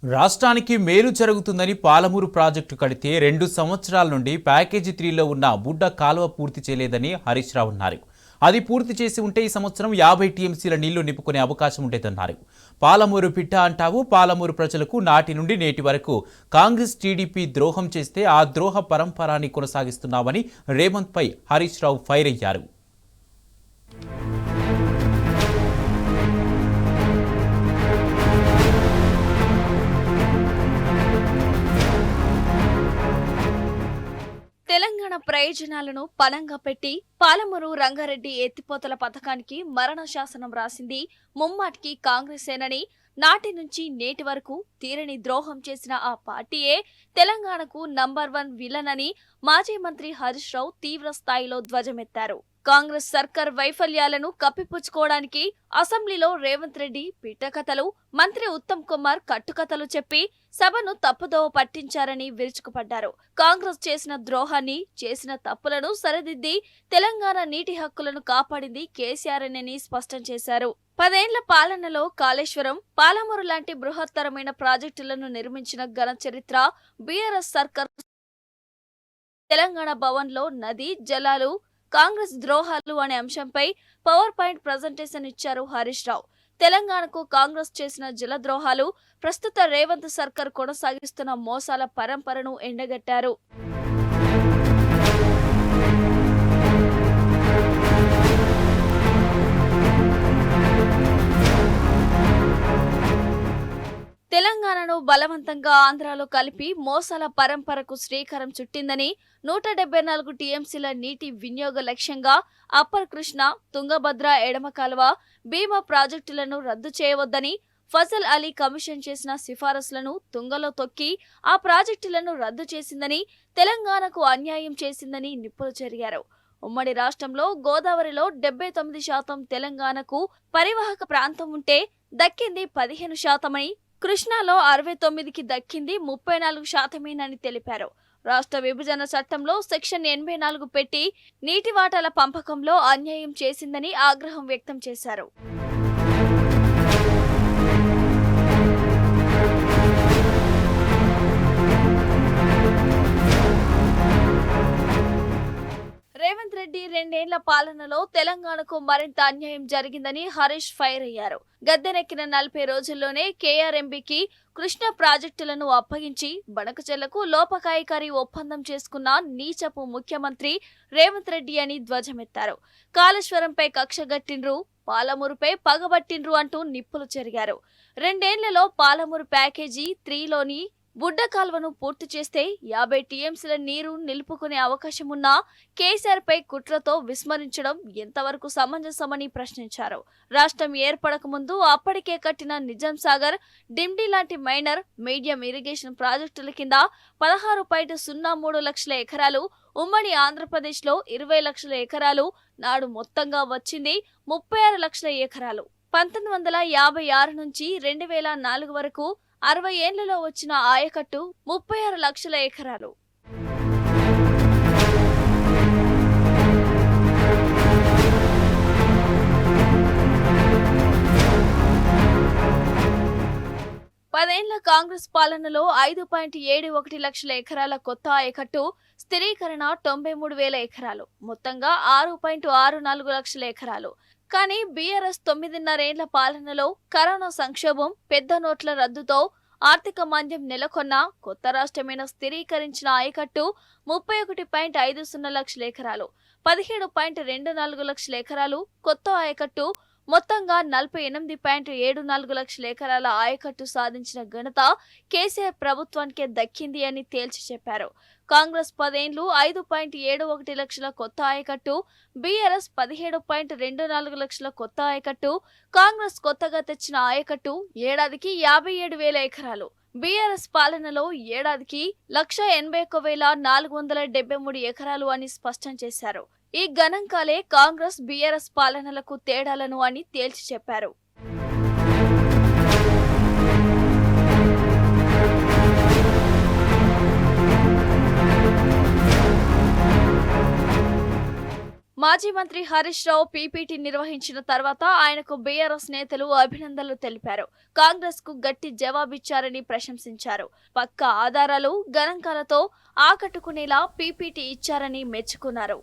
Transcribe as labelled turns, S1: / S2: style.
S1: రాష్ట్రానికి మేలు జరుగుతుందని పాలమూరు ప్రాజెక్టు కడితే 2 సంవత్సరాల నుండి ప్యాకేజీ 3లో ఉన్న బుడ్డ కాలువ పూర్తి చేయలేదని హరీష్ రావు అన్నారు. అది పూర్తి చేసి ఉంటే ఈ సంవత్సరం 50 టీఎంసీల నీళ్లు నింపుకునే అవకాశం ఉండేదన్నారు. పాలమూరు పిట్ట అంటావు, పాలమూరు ప్రజలకు నాటి నుండి నేటి వరకు కాంగ్రెస్ టీడీపీ ద్రోహం చేస్తే ఆ ద్రోహ పరంపరాన్ని కొనసాగిస్తున్నామని రేవంత్ పై హరీష్ రావు ఫైర్ అయ్యారు.
S2: తెలంగాణ ప్రయోజనాలను పణంగా పెట్టి పాలమూరు రంగారెడ్డి ఎత్తిపోతల పథకానికి మరణ శాసనం రాసింది ముమ్మాటికి కాంగ్రెసేనని, నాటి నుంచి నేటి వరకు తీరని ద్రోహం చేసిన ఆ పార్టీయే తెలంగాణకు నంబర్ 1 విలన్ అని మాజీ మంత్రి హరీష్ రావు తీవ్ర స్థాయిలో ధ్వజమెత్తారు. కాంగ్రెస్ సర్కార్ వైఫల్యాలను కప్పిపుచ్చుకోవడానికి అసెంబ్లీలో రేవంత్ రెడ్డి పిట్టకథలు, మంత్రి ఉత్తమ్ కుమార్ కట్టుకథలు చెప్పి సభను తప్పుదోవ పట్టించారని విరుచుకుపడ్డారు. కాంగ్రెస్ చేసిన ద్రోహాన్ని, చేసిన తప్పులను సరిదిద్ది తెలంగాణ నీటి హక్కులను కాపాడింది కేసీఆర్ అని స్పష్టం చేశారు. 10 ఏళ్ల పాలనలో కాళేశ్వరం, పాలమూరు లాంటి బృహత్తరమైన ప్రాజెక్టులను నిర్మించిన ఘన చరిత్ర బీఆర్ఎస్ సర్కార్. తెలంగాణ భవన్లో నదీ జలాలు, కాంగ్రెస్ ద్రోహాలు అనే అంశంపై పవర్ పాయింట్ ప్రజెంటేషన్ ఇచ్చారు హరీష్ రావు. తెలంగాణకు కాంగ్రెస్ చేసిన జలద్రోహాలు, ప్రస్తుత రేవంత్ సర్కార్ కొనసాగిస్తున్న మోసాల పరంపరను ఎండగట్టారు. తెలంగాణను బలవంతంగా ఆంధ్రాలో కలిపి మోసాల పరంపరకు శ్రీకారం చుట్టిందని, 174 టీఎంసీల నీటి వినియోగ లక్ష్యంగా అప్పర్ కృష్ణ, తుంగభద్ర ఎడమ కాలువ, భీమా ప్రాజెక్టులను రద్దు చేయవద్దని ఫజల్ అలీ కమిషన్ చేసిన సిఫారసులను తుంగలో తొక్కి ఆ ప్రాజెక్టులను రద్దు చేసిందని, తెలంగాణకు అన్యాయం చేసిందని నిప్పులు చెరిగారు. ఉమ్మడి రాష్ట్రంలో గోదావరిలో 79% తెలంగాణకు పరివాహక ప్రాంతం ఉంటే దక్కింది 15%, కృష్ణాలో 69కి దక్కింది 34%మేనని తెలిపారు. రాష్ట్ర విభజన చట్టంలో సెక్షన్ 84 పెట్టి నీటి వాటాల పంపకంలో అన్యాయం చేసిందని ఆగ్రహం వ్యక్తం చేశారు. రేవంత్ రెడ్డి 2 ఏళ్ల పాలనలో తెలంగాణకు మరింత అన్యాయం జరిగిందని హరీష్ ఫైర్ అయ్యారు. గద్దెనెక్కిన 40 రోజుల్లోనే కేఆర్ఎంబీకి కృష్ణా ప్రాజెక్టులను అప్పగించి బనకచెర్లకు లోపకాయకారి ఒప్పందం చేసుకున్న నీచపు ముఖ్యమంత్రి రేవంత్ రెడ్డి అని ధ్వజమెత్తారు. కాళేశ్వరంపై కక్షగట్టిండ్రు, పాలమూరుపై పగబట్టిండ్రు అంటూ నిప్పులు చెరిగారు. 2 ఏళ్లలో పాలమూరు ప్యాకేజీ 3లోని బుడ్డ కాల్వను పూర్తి చేస్తే 50 టీఎంసీల నీరు నిలుపుకునే అవకాశం ఉన్నా కేసీఆర్ పై కుట్రతో విస్మరించడం ఎంతవరకు సమంజసమని ప్రశ్నించారు. రాష్ట్రం ఏర్పడక ముందు అప్పటికే కట్టిన నిజాం సాగర్, డిండి లాంటి మైనర్, మీడియం ఇరిగేషన్ ప్రాజెక్టుల కింద 16.03 లక్షల ఎకరాలు, ఉమ్మడి ఆంధ్రప్రదేశ్లో 20 లక్షల ఎకరాలు, నాడు మొత్తంగా వచ్చింది 36 లక్షల ఎకరాలు. 1956 నుంచి 2004 వరకు 60 ఏళ్లలో వచ్చిన ఆయకట్టు 36 లక్షల ఎకరాలు. పదేళ్ల కాంగ్రెస్ పాలనలో 5.71 లక్షల ఎకరాల కొత్త ఆయకట్టు, స్థిరీకరణ 93,000 ఎకరాలు, మొత్తంగా 6.64 లక్షల ఎకరాలు. కానీ బీఆర్ఎస్ 9.5 ఏళ్ల పాలనలో కరోనా సంక్షోభం, పెద్ద నోట్ల రద్దుతో ఆర్థిక మాంద్యం నెలకొన్న కొత్త రాష్ట్రమైన స్థిరీకరించిన ఆయకట్టు 31.50 లక్షల ఎకరాలు, 17.24 లక్షల ఎకరాలు. కొత్త ఆయకట్టు మొత్తంగా 48.74 లక్షల ఎకరాల ఆయకట్టు సాధించిన ఘనత కేసీఆర్ ప్రభుత్వానికే దక్కింది అని తేల్చి చెప్పారు. కాంగ్రెస్ 10 ఏళ్లు 5.71 లక్షల కొత్త ఆయకట్టు, బీఆర్ఎస్ 17.24 లక్షల కొత్త ఆయకట్టు. కాంగ్రెస్ కొత్తగా తెచ్చిన ఆయకట్టు ఏడాదికి 57,000 ఎకరాలు. బీఆర్ఎస్ పాలనలో ఏడాదికి 181,473 ఎకరాలు అని స్పష్టం చేశారు. ఈ గణాంకాలే కాంగ్రెస్ బీఆర్ఎస్ పాలనలకు తేడాలను అని తేల్చి చెప్పారు. మాజీ మంత్రి హరీష్ రావు పీపీటీ నిర్వహించిన తర్వాత ఆయనకు బీఆర్ఎస్ నేతలు అభినందనలు తెలిపారు. కాంగ్రెస్ కు గట్టి జవాబిచ్చారని ప్రశంసించారు. పక్కా ఆధారాలు, గణాంకాలతో ఆకట్టుకునేలా పీపీటీ ఇచ్చారని మెచ్చుకున్నారు.